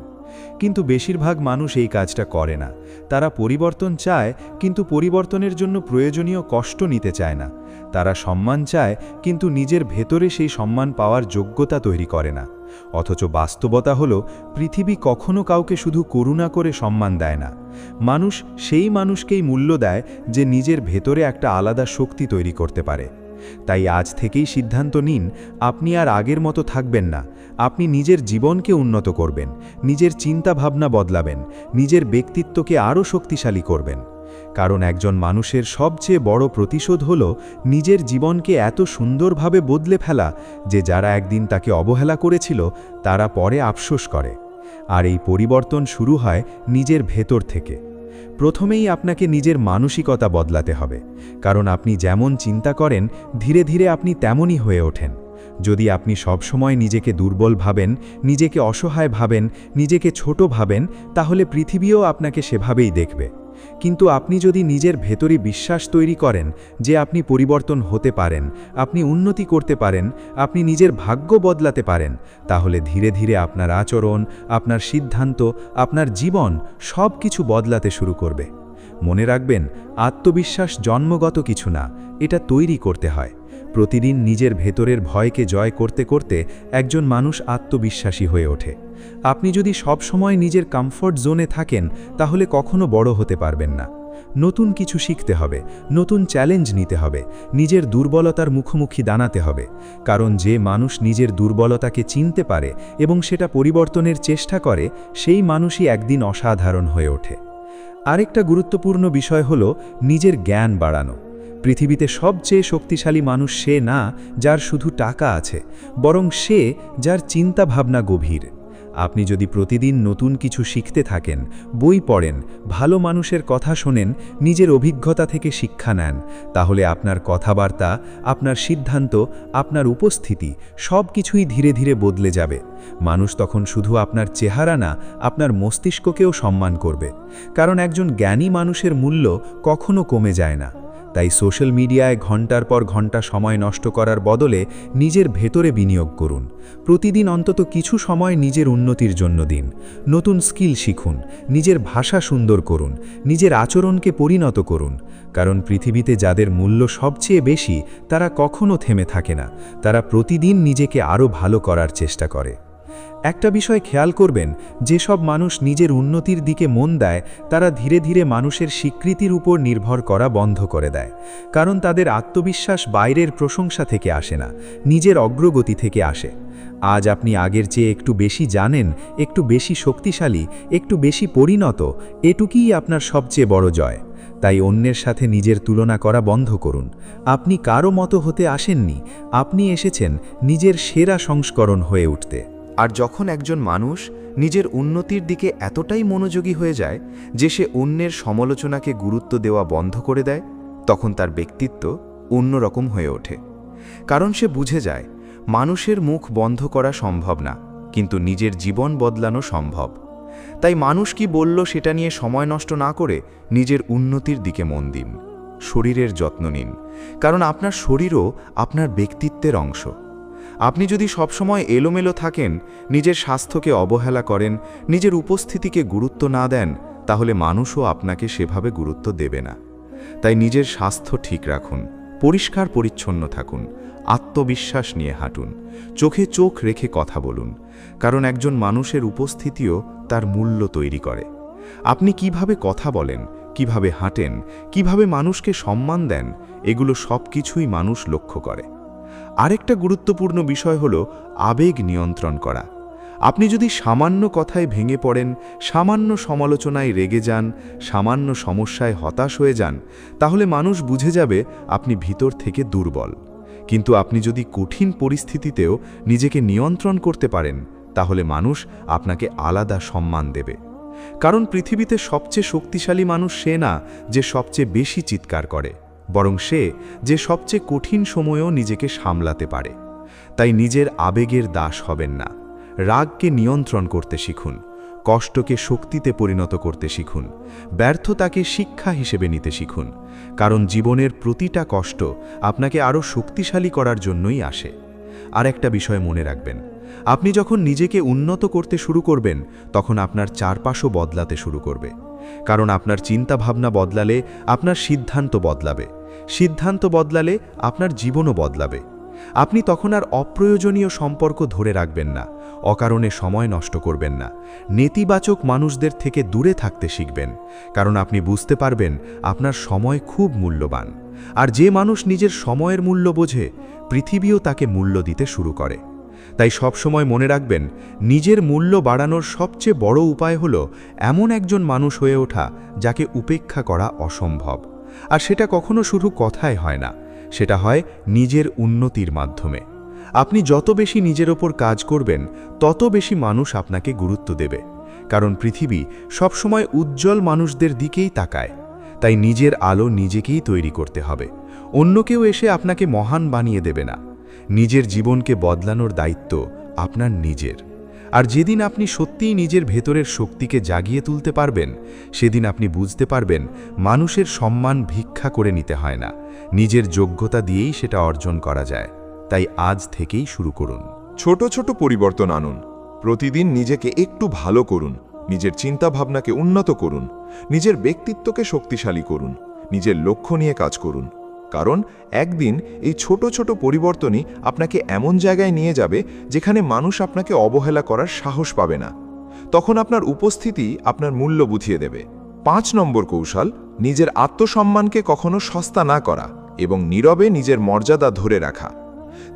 কিন্তু বেশিরভাগ মানুষ এই কাজটা করে না। তারা পরিবর্তন চায়, কিন্তু পরিবর্তনের জন্য প্রয়োজনীয় কষ্ট নিতে চায় না। তারা সম্মান চায়, কিন্তু নিজের ভেতরে সেই সম্মান পাওয়ার যোগ্যতা তৈরি করে না। অথচ বাস্তবতা হলো, পৃথিবী কখনো কাউকে শুধু করুণা করে সম্মান দেয় না। মানুষ সেই মানুষকেই মূল্য দেয় যে নিজের ভেতরে একটা আলাদা শক্তি তৈরি করতে পারে। তাই আজ থেকেই সিদ্ধান্ত নিন, আপনি আর আগের মতো থাকবেন না। আপনি নিজের জীবনকে উন্নত করবেন, নিজের চিন্তাভাবনা বদলাবেন, নিজের ব্যক্তিত্বকে আরও শক্তিশালী করবেন। কারণ একজন মানুষের সবচেয়ে বড় প্রতিশোধ হল নিজের জীবনকে এত সুন্দরভাবে বদলে ফেলা যে যারা একদিন তাকে অবহেলা করেছিল তারা পরে আফসোস করে। আর এই পরিবর্তন শুরু হয় নিজের ভেতর থেকে। প্রথমেই আপনাকে নিজের মানসিকতা বদলাতে হবে, কারণ আপনি যেমন চিন্তা করেন ধীরে ধীরে আপনি তেমনই হয়ে ওঠেন। যদি আপনি সবসময় নিজেকে দুর্বল ভাবেন, নিজেকে অসহায় ভাবেন, নিজেকে ছোট ভাবেন, তাহলে পৃথিবীও আপনাকে সেভাবেই দেখবে। কিন্তু আপনি যদি নিজের ভেতরে বিশ্বাস তৈরি করেন যে আপনি পরিবর্তন হতে পারেন, আপনি উন্নতি করতে পারেন, আপনি নিজের ভাগ্য বদলাতে পারেন, তাহলে ধীরে ধীরে আপনার আচরণ, আপনার সিদ্ধান্ত, আপনার জীবন সব কিছু বদলাতে শুরু করবে। মনে রাখবেন, আত্মবিশ্বাস জন্মগত কিছু না, এটা তৈরি করতে হয়। প্রতিদিন নিজের ভেতরের ভয়কে জয় করতে করতে একজন মানুষ আত্মবিশ্বাসী হয়ে ওঠে। আপনি যদি সব সময় নিজের কমফর্ট জোনে থাকেন, তাহলে কখনো বড় হতে পারবেন না। নতুন কিছু শিখতে হবে, নতুন চ্যালেঞ্জ নিতে হবে, নিজের দুর্বলতার মুখোমুখি দাঁড়াতে হবে। কারণ যে মানুষ নিজের দুর্বলতাকে চিনতে পারে এবং সেটা পরিবর্তনের চেষ্টা করে, সেই মানুষই একদিন অসাধারণ হয়ে ওঠে। আরেকটা গুরুত্বপূর্ণ বিষয় হলো নিজের জ্ঞান বাড়ানো। পৃথিবীতে সবচেয়ে শক্তিশালী মানুষ সে না যার শুধু টাকা আছে, বরং সে যার চিন্তাভাবনা গভীর। আপনি যদি প্রতিদিন নতুন কিছু শিখতে থাকেন, বই পড়েন, ভালো মানুষের কথা শোনেন, নিজের অভিজ্ঞতা থেকে শিক্ষা নেন, তাহলে আপনার কথাবার্তা, আপনার সিদ্ধান্ত, আপনার উপস্থিতি সব কিছুই ধীরে ধীরে বদলে যাবে। মানুষ তখন শুধু আপনার চেহারা না, আপনার মস্তিষ্ককেও সম্মান করবে। কারণ একজন জ্ঞানী মানুষের মূল্য কখনো কমে যায় না। তাই সোশ্যাল মিডিয়ায় ঘন্টার পর ঘন্টা সময় নষ্ট করার বদলে নিজের ভেতরে বিনিয়োগ করুন। প্রতিদিন অন্তত কিছু সময় নিজের উন্নতির জন্য দিন। নতুন স্কিল শিখুন, নিজের ভাষা সুন্দর করুন, নিজের আচরণকে পরিণত করুন। কারণ পৃথিবীতে যাদের মূল্য সবচেয়ে বেশি তারা কখনো থেমে থাকে না, তারা প্রতিদিন নিজেকে আরও ভালো করার চেষ্টা করে। একটা বিষয় খেয়াল করবেন, যেসব মানুষ নিজের উন্নতির দিকে মন দেয় তারা ধীরে ধীরে মানুষের স্বীকৃতির উপর নির্ভর করা বন্ধ করে দেয়। কারণ তাদের আত্মবিশ্বাস বাইরের প্রশংসা থেকে আসে না, নিজের অগ্রগতি থেকে আসে। আজ আপনি আগের চেয়ে একটু বেশি জানেন, একটু বেশি শক্তিশালী, একটু বেশি পরিণত, এটুকুই আপনার সবচেয়ে বড় জয়। তাই অন্যের সাথে নিজের তুলনা করা বন্ধ করুন। আপনি কারো মতো হতে আসেননি, আপনি এসেছেন নিজের সেরা সংস্করণ হয়ে উঠতে। আর যখন একজন মানুষ নিজের উন্নতির দিকে এতটাই মনোযোগী হয়ে যায় যে সে অন্যের সমালোচনাকে গুরুত্ব দেওয়া বন্ধ করে দেয়, তখন তার ব্যক্তিত্ব অন্যরকম হয়ে ওঠে। কারণ সে বুঝে যায় মানুষের মুখ বন্ধ করা সম্ভব না, কিন্তু নিজের জীবন বদলানো সম্ভব। তাই মানুষ কি বলল সেটা নিয়ে সময় নষ্ট না করে নিজের উন্নতির দিকে মন দিন। শরীরের যত্ন নিন, কারণ আপনার শরীরও আপনার ব্যক্তিত্বের অংশ। আপনি যদি সবসময় এলোমেলো থাকেন, নিজের স্বাস্থ্যকে অবহেলা করেন, নিজের উপস্থিতিকে গুরুত্ব না দেন, তাহলে মানুষও আপনাকে সেভাবে গুরুত্ব দেবে না। তাই নিজের স্বাস্থ্য ঠিক রাখুন, পরিষ্কার পরিচ্ছন্ন থাকুন, আত্মবিশ্বাস নিয়ে হাঁটুন, চোখে চোখ রেখে কথা বলুন। কারণ একজন মানুষের উপস্থিতিও তার মূল্য তৈরি করে। আপনি কিভাবে কথা বলেন, কিভাবে হাঁটেন, কিভাবে মানুষকে সম্মান দেন, এগুলো সব কিছুই মানুষ লক্ষ্য করে। আরেকটা গুরুত্বপূর্ণ বিষয় হলো আবেগ নিয়ন্ত্রণ করা। আপনি যদি সামান্য কথায় ভেঙে পড়েন, সামান্য সমালোচনায় রেগে যান, সামান্য সমস্যায় হতাশ হয়ে যান, তাহলে মানুষ বুঝে যাবে আপনি ভিতর থেকে দুর্বল। কিন্তু আপনি যদি কঠিন পরিস্থিতিতেও নিজেকে নিয়ন্ত্রণ করতে পারেন, তাহলে মানুষ আপনাকে আলাদা সম্মান দেবে। কারণ পৃথিবীতে সবচেয়ে শক্তিশালী মানুষ সে না যে সবচেয়ে বেশি চিৎকার করে, বরং সে যে সবচেয়ে কঠিন সময়েও নিজেকে সামলাতে পারে। তাই নিজের আবেগের দাস হবেন না। রাগকে নিয়ন্ত্রণ করতে শিখুন, কষ্টকে শক্তিতে পরিণত করতে শিখুন, ব্যর্থতাকে শিক্ষা হিসেবে নিতে শিখুন। কারণ জীবনের প্রতিটা কষ্ট আপনাকে আরও শক্তিশালী করার জন্যই আসে। আর একটা বিষয় মনে রাখবেন, আপনি যখন নিজেকে উন্নত করতে শুরু করবেন, তখন আপনার চারপাশও বদলাতে শুরু করবে। কারণ আপনার চিন্তাভাবনা বদলালে আপনার সিদ্ধান্ত বদলাবে, সিদ্ধান্ত বদলালে আপনার জীবনও বদলাবে। আপনি তখন আর অপ্রয়োজনীয় সম্পর্ক ধরে রাখবেন না, অকারণে সময় নষ্ট করবেন না, নেতিবাচক মানুষদের থেকে দূরে থাকতে শিখবেন। কারণ আপনি বুঝতে পারবেন আপনার সময় খুব মূল্যবান। আর যে মানুষ নিজের সময়ের মূল্য বোঝে, পৃথিবীও তাকে মূল্য দিতে শুরু করে। তাই সবসময় মনে রাখবেন, নিজের মূল্য বাড়ানোর সবচেয়ে বড় উপায় হলো এমন একজন মানুষ হয়ে ওঠা যাকে উপেক্ষা করা অসম্ভব। আর সেটা কখনো শুধু কথায় হয় না, সেটা হয় নিজের উন্নতির মাধ্যমে। আপনি যত বেশি নিজের ওপর কাজ করবেন, তত বেশি মানুষ আপনাকে গুরুত্ব দেবে। কারণ পৃথিবী সবসময় উজ্জ্বল মানুষদের দিকেই তাকায়। তাই নিজের আলো নিজেকেই তৈরি করতে হবে, অন্য কেউ এসে আপনাকে মহান বানিয়ে দেবে না। নিজের জীবনকে বদলানোর দায়িত্ব আপনার নিজের। আর যেদিন আপনি সত্যিই নিজের ভেতরের শক্তিকে জাগিয়ে তুলতে পারবেন, সেদিন আপনি বুঝতে পারবেন মানুষের সম্মান ভিক্ষা করে নিতে হয় না, নিজের যোগ্যতা দিয়েই সেটা অর্জন করা যায়। তাই আজ থেকেই শুরু করুন। ছোট ছোট পরিবর্তন আনুন, প্রতিদিন নিজেকে একটু ভালো করুন, নিজের চিন্তাভাবনাকে উন্নত করুন, নিজের ব্যক্তিত্বকে শক্তিশালী করুন, নিজের লক্ষ্য নিয়ে কাজ করুন। কারণ একদিন এই ছোট ছোট পরিবর্তনই আপনাকে এমন জায়গায় নিয়ে যাবে যেখানে মানুষ আপনাকে অবহেলা করার সাহস পাবে না। তখন আপনার উপস্থিতি আপনার মূল্য বুঝিয়ে দেবে। 5 নম্বর কৌশল, নিজের আত্মসম্মানকে কখনো সস্তা না করা এবং নীরবে নিজের মর্যাদা ধরে রাখা।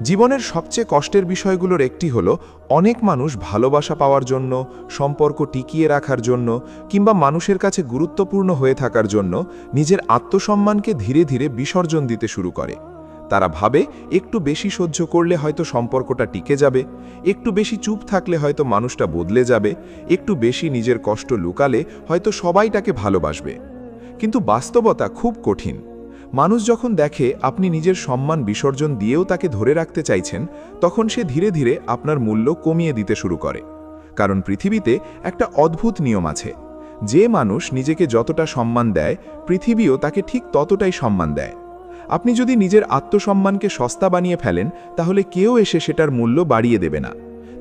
জীবনের সবচেয়ে কষ্টের বিষয়গুলোর একটি হলো অনেক মানুষ ভালোবাসা পাওয়ার জন্য, সম্পর্ক টিকিয়ে রাখার জন্য কিংবা মানুষের কাছে গুরুত্বপূর্ণ হয়ে থাকার জন্য নিজের আত্মসম্মানকে ধীরে ধীরে বিসর্জন দিতে শুরু করে। তারা ভাবে একটু বেশি সহ্য করলে হয়তো সম্পর্কটা টিকে যাবে, একটু বেশি চুপ থাকলে হয়তো মানুষটা বদলে যাবে, একটু বেশি নিজের কষ্ট লুকালে হয়তো সবাই তাকে ভালোবাসবে। কিন্তু বাস্তবতা খুব কঠিন। মানুষ যখন দেখে আপনি নিজের সম্মান বিসর্জন দিয়েও তাকে ধরে রাখতে চাইছেন, তখন সে ধীরে ধীরে আপনার মূল্য কমিয়ে দিতে শুরু করে। কারণ পৃথিবীতে একটা অদ্ভুত নিয়ম আছে, যে মানুষ নিজেকে যতটা সম্মান দেয়, পৃথিবীও তাকে ঠিক ততটাই সম্মান দেয়। আপনি যদি নিজের আত্মসম্মানকে সস্তা বানিয়ে ফেলেন তাহলে কেউ এসে সেটার মূল্য বাড়িয়ে দেবে না।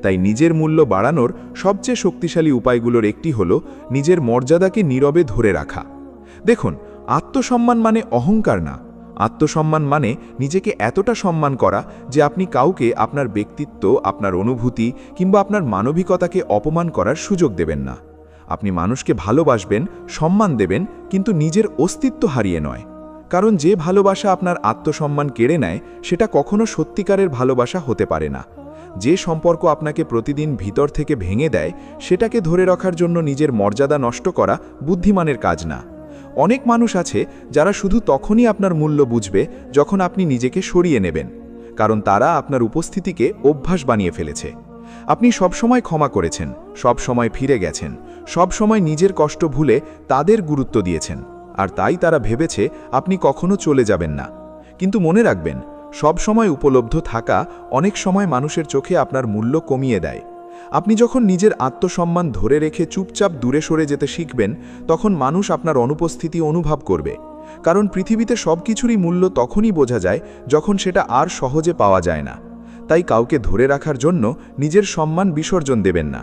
তাই নিজের মূল্য বাড়ানোর সবচেয়ে শক্তিশালী উপায়গুলোর একটি হলো নিজের মর্যাদাকে নীরবে ধরে রাখা। দেখুন, আত্মসম্মান মানে অহংকার না। আত্মসম্মান মানে নিজেকে এতটা সম্মান করা যে আপনি কাউকে আপনার ব্যক্তিত্ব, আপনার অনুভূতি কিংবা আপনার মানবিকতাকে অপমান করার সুযোগ দেবেন না। আপনি মানুষকে ভালোবাসবেন, সম্মান দেবেন, কিন্তু নিজের অস্তিত্ব হারিয়ে নয়। কারণ যে ভালোবাসা আপনার আত্মসম্মান কেড়ে নেয় সেটা কখনো সত্যিকারের ভালোবাসা হতে পারে না। যে সম্পর্ক আপনাকে প্রতিদিন ভিতর থেকে ভেঙে দেয় সেটাকে ধরে রাখার জন্য নিজের মর্যাদা নষ্ট করা বুদ্ধিমানের কাজ না। অনেক মানুষ আছে যারা শুধু তখনই আপনার মূল্য বুঝবে যখন আপনি নিজেকে সরিয়ে নেবেন, কারণ তারা আপনার উপস্থিতিকে অভ্যাস বানিয়ে ফেলেছে। আপনি সবসময় ক্ষমা করেছেন, সব সময় ফিরে গেছেন, সব সময় নিজের কষ্ট ভুলে তাদের গুরুত্ব দিয়েছেন, আর তাই তারা ভেবেছে আপনি কখনো চলে যাবেন না। কিন্তু মনে রাখবেন, সব সময় উপলব্ধ থাকা অনেক সময় মানুষের চোখে আপনার মূল্য কমিয়ে দেয়। আপনি যখন নিজের আত্মসম্মান ধরে রেখে চুপচাপ দূরে সরে যেতে শিখবেন, তখন মানুষ আপনার অনুপস্থিতি অনুভব করবে। কারণ পৃথিবীতে সব কিছুরই মূল্য তখনই বোঝা যায় যখন সেটা আর সহজে পাওয়া যায় না। তাই কাউকে ধরে রাখার জন্য নিজের সম্মান বিসর্জন দেবেন না।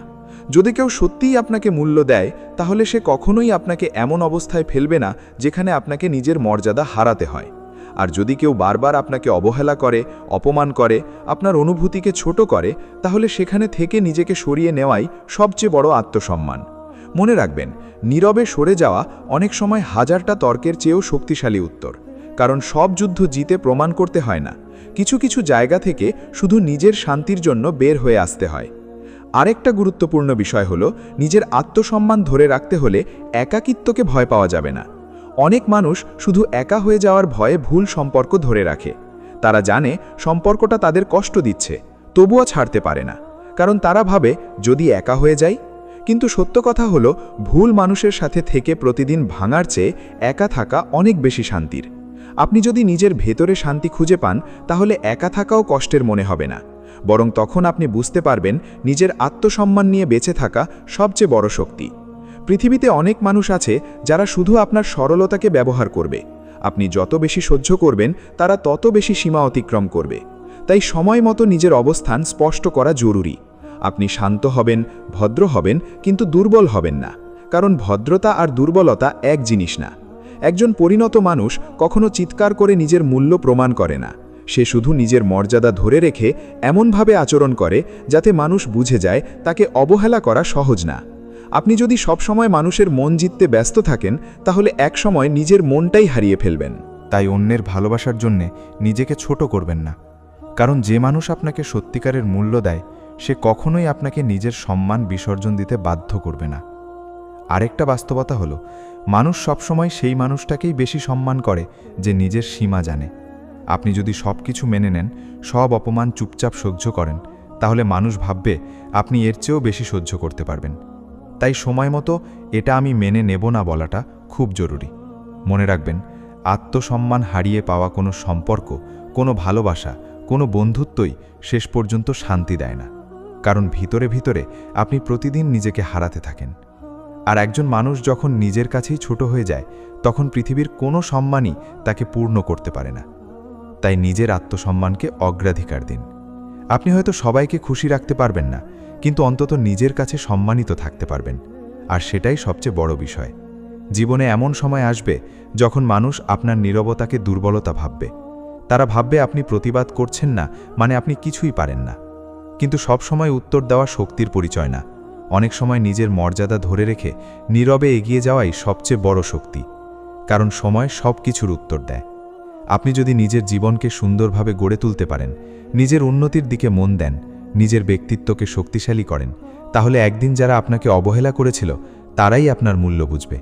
যদি কেউ সত্যিই আপনাকে মূল্য দেয়, তাহলে সে কখনোই আপনাকে এমন অবস্থায় ফেলবে না যেখানে আপনাকে নিজের মর্যাদা হারাতে হয়। আর যদি কেউ বারবার আপনাকে অবহেলা করে, অপমান করে, আপনার অনুভূতিকে ছোট করে, তাহলে সেখানে থেকে নিজেকে সরিয়ে নেওয়াই সবচেয়ে বড় আত্মসম্মান। মনে রাখবেন, নীরবে সরে যাওয়া অনেক সময় হাজারটা তর্কের চেয়েও শক্তিশালী উত্তর। কারণ সব যুদ্ধ জিতে প্রমাণ করতে হয় না, কিছু কিছু জায়গা থেকে শুধু নিজের শান্তির জন্য বের হয়ে আসতে হয়। আরেকটা গুরুত্বপূর্ণ বিষয় হলো, নিজের আত্মসম্মান ধরে রাখতে হলে একাকিত্বকে ভয় পাওয়া যাবে না। অনেক মানুষ শুধু একা হয়ে যাওয়ার ভয়ে ভুল সম্পর্ক ধরে রাখে। তারা জানে সম্পর্কটা তাদের কষ্ট দিচ্ছে, তবুও ছাড়তে পারে না, কারণ তারা ভাবে যদি একা হয়ে যায়। কিন্তু সত্য কথা হলো, ভুল মানুষের সাথে থেকে প্রতিদিন ভাঙার চেয়ে একা থাকা অনেক বেশি শান্তির। আপনি যদি নিজের ভেতরে শান্তি খুঁজে পান, তাহলে একা থাকাও কষ্টের মনে হবে না, বরং তখন আপনি বুঝতে পারবেন নিজের আত্মসম্মান নিয়ে বেঁচে থাকা সবচেয়ে বড় শক্তি। পৃথিবীতে অনেক মানুষ আছে যারা শুধু আপনার সরলতাকে ব্যবহার করবে। আপনি যত বেশি সহ্য করবেন, তারা তত বেশি সীমা অতিক্রম করবে। তাই সময় মতো নিজের অবস্থান স্পষ্ট করা জরুরি। আপনি শান্ত হবেন, ভদ্র হবেন, কিন্তু দুর্বল হবেন না, কারণ ভদ্রতা আর দুর্বলতা এক জিনিস না। একজন পরিণত মানুষ কখনো চিৎকার করে নিজের মূল্য প্রমাণ করে না। সে শুধু নিজের মর্যাদা ধরে রেখে এমনভাবে আচরণ করে যাতে মানুষ বুঝে যায় তাকে অবহেলা করা সহজ না। আপনি যদি সবসময় মানুষের মন জিততে ব্যস্ত থাকেন, তাহলে একসময় নিজের মনটাই হারিয়ে ফেলবেন। তাই অন্যের ভালোবাসার জন্যে নিজেকে ছোট করবেন না, কারণ যে মানুষ আপনাকে সত্যিকারের মূল্য দেয় সে কখনোই আপনাকে নিজের সম্মান বিসর্জন দিতে বাধ্য করবে না। আরেকটা বাস্তবতা হলো, মানুষ সবসময় সেই মানুষটাকেই বেশি সম্মান করে যে নিজের সীমা জানে। আপনি যদি সব কিছু মেনে নেন, সব অপমান চুপচাপ সহ্য করেন, তাহলে মানুষ ভাববে আপনি এর চেয়েও বেশি সহ্য করতে পারবেন। তাই সময় মতো এটা আমি মেনে নেব না বলাটা খুব জরুরি। মনে রাখবেন, আত্মসম্মান হারিয়ে পাওয়া কোনো সম্পর্ক, কোনো ভালোবাসা, কোনো বন্ধুত্বই শেষ পর্যন্ত শান্তি দেয় না, কারণ ভিতরে ভিতরে আপনি প্রতিদিন নিজেকে হারাতে থাকেন। আর একজন মানুষ যখন নিজের কাছেই ছোট হয়ে যায়, তখন পৃথিবীর কোনো সম্মানই তাকে পূর্ণ করতে পারে না। তাই নিজের আত্মসম্মানকে অগ্রাধিকার দিন। আপনি হয়তো সবাইকে খুশি রাখতে পারবেন না, কিন্তু অন্তত নিজের কাছে সম্মানিত থাকতে পারবেন, আর সেটাই সবচেয়ে বড় বিষয়। জীবনে এমন সময় আসবে যখন মানুষ আপনার নীরবতাকে দুর্বলতা ভাববে। তারা ভাববে আপনি প্রতিবাদ করছেন না মানে আপনি কিছুই পারেন না। কিন্তু সব সময় উত্তর দেওয়া শক্তির পরিচয় না। অনেক সময় নিজের মর্যাদা ধরে রেখে নীরবে এগিয়ে যাওয়াই সবচেয়ে বড় শক্তি, কারণ সময় সব কিছুর উত্তর দেয়। আপনি যদি নিজের জীবনকে সুন্দরভাবে গড়ে তুলতে পারেন, নিজের উন্নতির দিকে মন দেন, নিজের ব্যক্তিত্বকে শক্তিশালী করেন, তাহলে একদিন যারা আপনাকে অবহেলা করেছিল তারাই আপনার মূল্য বুঝবে।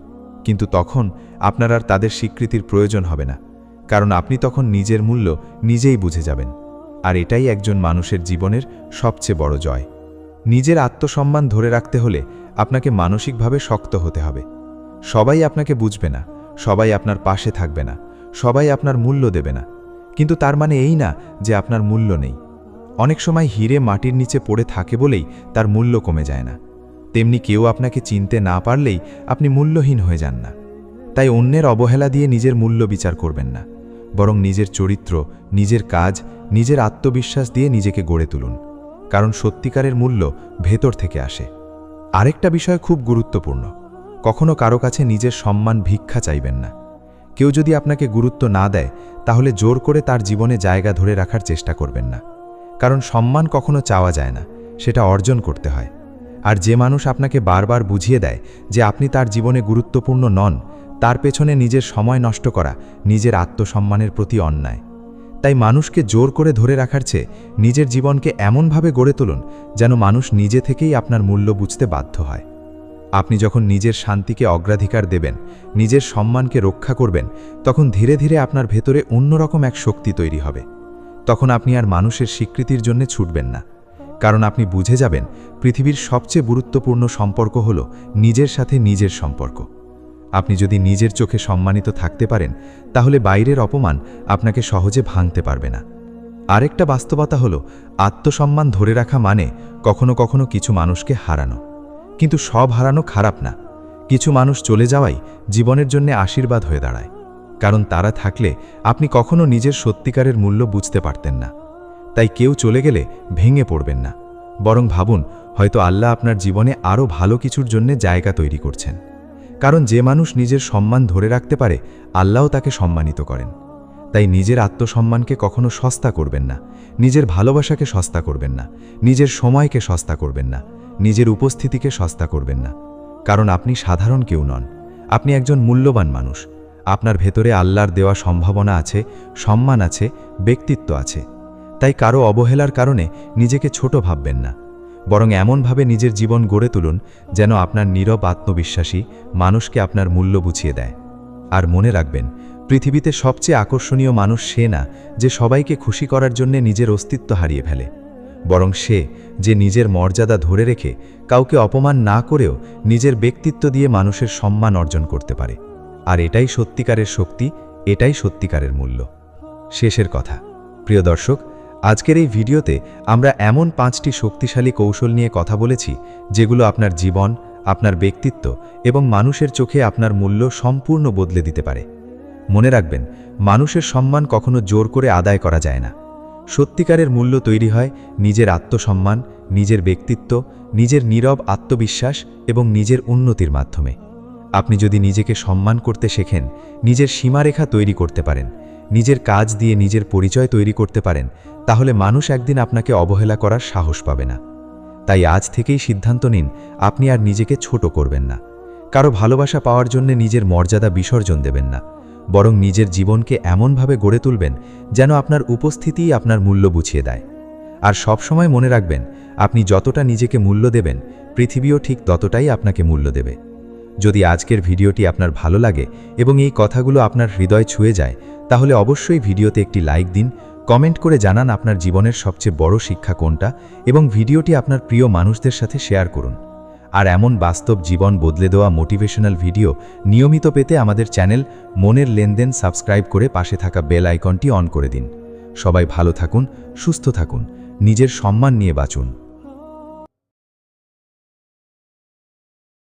কিন্তু তখন আপনার আর তাদের স্বীকৃতির প্রয়োজন হবে না, কারণ আপনি তখন নিজের মূল্য নিজেই বুঝে যাবেন। আর এটাই একজন মানুষের জীবনের সবচেয়ে বড় জয়। নিজের আত্মসম্মান ধরে রাখতে হলে আপনাকে মানসিকভাবে শক্ত হতে হবে। সবাই আপনাকে বুঝবে না, সবাই আপনার পাশে থাকবে না, সবাই আপনার মূল্য দেবে না, কিন্তু তার মানে এই না যে আপনার মূল্য নেই। অনেক সময় হিরে মাটির নিচে পড়ে থাকে বলেই তার মূল্য কমে যায় না। তেমনি কেউ আপনাকে চিনতে না পারলেই আপনি মূল্যহীন হয়ে যান না। তাই অন্যের অবহেলা দিয়ে নিজের মূল্য বিচার করবেন না, বরং নিজের চরিত্র, নিজের কাজ, নিজের আত্মবিশ্বাস দিয়ে নিজেকে গড়ে তুলুন, কারণ সত্যিকারের মূল্য ভেতর থেকে আসে। আরেকটা বিষয় খুব গুরুত্বপূর্ণ, কখনো কারো কাছে নিজের সম্মান ভিক্ষা চাইবেন না। কেউ যদি আপনাকে গুরুত্ব না দেয়, তাহলে জোর করে তার জীবনে জায়গা ধরে রাখার চেষ্টা করবেন না, কারণ সম্মান কখনো চাওয়া যায় না, সেটা অর্জন করতে হয়। আর যে মানুষ আপনাকে বারবার বুঝিয়ে দেয় যে আপনি তার জীবনে গুরুত্বপূর্ণ নন, তার পেছনে নিজের সময় নষ্ট করা নিজের আত্মসম্মানের প্রতি অন্যায়। তাই মানুষকে জোর করে ধরে রাখার চেয়ে নিজের জীবনকে এমনভাবে গড়ে তুলুন যেন মানুষ নিজে থেকেই আপনার মূল্য বুঝতে বাধ্য হয়। আপনি যখন নিজের শান্তিকে অগ্রাধিকার দেবেন, নিজের সম্মানকে রক্ষা করবেন, তখন ধীরে ধীরে আপনার ভেতরে অন্যরকম এক শক্তি তৈরি হবে। তখন আপনি আর মানুষের স্বীকৃতির জন্য ছুটবেন না, কারণ আপনি বুঝে যাবেন পৃথিবীর সবচেয়ে গুরুত্বপূর্ণ সম্পর্ক হল নিজের সাথে নিজের সম্পর্ক। আপনি যদি নিজের চোখে সম্মানিত থাকতে পারেন, তাহলে বাইরের অপমান আপনাকে সহজে ভাঙতে পারবে না। আরেকটা বাস্তবতা হল, আত্মসম্মান ধরে রাখা মানে কখনো কখনো কিছু মানুষকে হারানো। কিন্তু সব হারানো খারাপ না, কিছু মানুষ চলে যাওয়াই জীবনের জন্য আশীর্বাদ হয়ে দাঁড়ায়, কারণ তারা থাকলে আপনি কখনো নিজের সত্যিকারের মূল্য বুঝতে পারতেন না। তাই কেউ চলে গেলে ভেঙে পড়বেন না, বরং ভাবুন হয়তো আল্লাহ আপনার জীবনে আরও ভালো কিছুর জন্য জায়গা তৈরি করছেন। কারণ যে মানুষ নিজের সম্মান ধরে রাখতে পারে, আল্লাহও তাকে সম্মানিত করেন। তাই নিজের আত্মসম্মানকে কখনো সস্তা করবেন না, নিজের ভালোবাসাকে সস্তা করবেন না, নিজের সময়কে সস্তা করবেন না, নিজের উপস্থিতিকে সস্তা করবেন না। কারণ আপনি সাধারণ কেউ নন, আপনি একজন মূল্যবান মানুষ। আপনার ভেতরে আল্লাহর দেওয়া সম্ভাবনা আছে, সম্মান আছে, ব্যক্তিত্ব আছে। তাই কারো অবহেলার কারণে নিজেকে ছোট ভাববেন না, বরং এমনভাবে নিজের জীবন গড়ে তুলুন যেন আপনার নীরব আত্মবিশ্বাসী মানুষকে আপনার মূল্য বুঝিয়ে দেয়। আর মনে রাখবেন, পৃথিবীতে সবচেয়ে আকর্ষণীয় মানুষ সে না যে সবাইকে খুশি করার জন্য নিজের অস্তিত্ব হারিয়ে ফেলে, বরং সে যে নিজের মর্যাদা ধরে রেখে কাউকে অপমান না করেও নিজের ব্যক্তিত্ব দিয়ে মানুষের সম্মান অর্জন করতে পারে। আর এটাই সত্যিকারের শক্তি, এটাই সত্যিকারের মূল্য। শেষের কথা, প্রিয় দর্শক, আজকের এই ভিডিওতে আমরা এমন 5টি শক্তিশালী কৌশল নিয়ে কথা বলেছি যেগুলো আপনার জীবন, আপনার ব্যক্তিত্ব এবং মানুষের চোখে আপনার মূল্য সম্পূর্ণ বদলে দিতে পারে। মনে রাখবেন, মানুষের সম্মান কখনো জোর করে আদায় করা যায় না। সত্যিকারের মূল্য তৈরি হয় নিজের আত্মসম্মান, নিজের ব্যক্তিত্ব, নিজের নীরব আত্মবিশ্বাস এবং নিজের উন্নতির মাধ্যমে। আপনি যদি নিজেকে সম্মান করতে শেখেন, নিজের সীমারেখা তৈরি করতে পারেন, নিজের কাজ দিয়ে নিজের পরিচয় তৈরি করতে পারেন, তাহলে মানুষ একদিন আপনাকে অবহেলা করার সাহস পাবে না। তাই আজ থেকেই সিদ্ধান্ত নিন, আপনি আর নিজেকে ছোট করবেন না। কারো ভালোবাসা পাওয়ার জন্য নিজের মর্যাদা বিসর্জন দেবেন না, বরং নিজের জীবনকে এমনভাবে গড়ে তুলবেন যেন আপনার উপস্থিতিই আপনার মূল্য বুঝিয়ে দেয়। আর সবসময় মনে রাখবেন, আপনি যতটা নিজেকে মূল্য দেবেন, পৃথিবীও ঠিক ততটাই আপনাকে মূল্য দেবে। যদি আজকের ভিডিওটি আপনার ভালো লাগে এবং এই কথাগুলো আপনার হৃদয় ছুঁয়ে যায়, তাহলে অবশ্যই ভিডিওতে একটি লাইক দিন, কমেন্ট করে জানান আপনার জীবনের সবচেয়ে বড় শিক্ষা কোনটা এবং ভিডিওটি আপনার প্রিয় মানুষদের সাথে শেয়ার করুন। আর এমন বাস্তব জীবন বদলে দেওয়া মোটিভেশনাল ভিডিও নিয়মিত পেতে আমাদের চ্যানেল মনের লেনদেন সাবস্ক্রাইব করে পাশে থাকা বেল আইকনটি অন করে দিন। সবাই ভালো থাকুন, সুস্থ থাকুন, নিজের সম্মান নিয়ে বাঁচুন।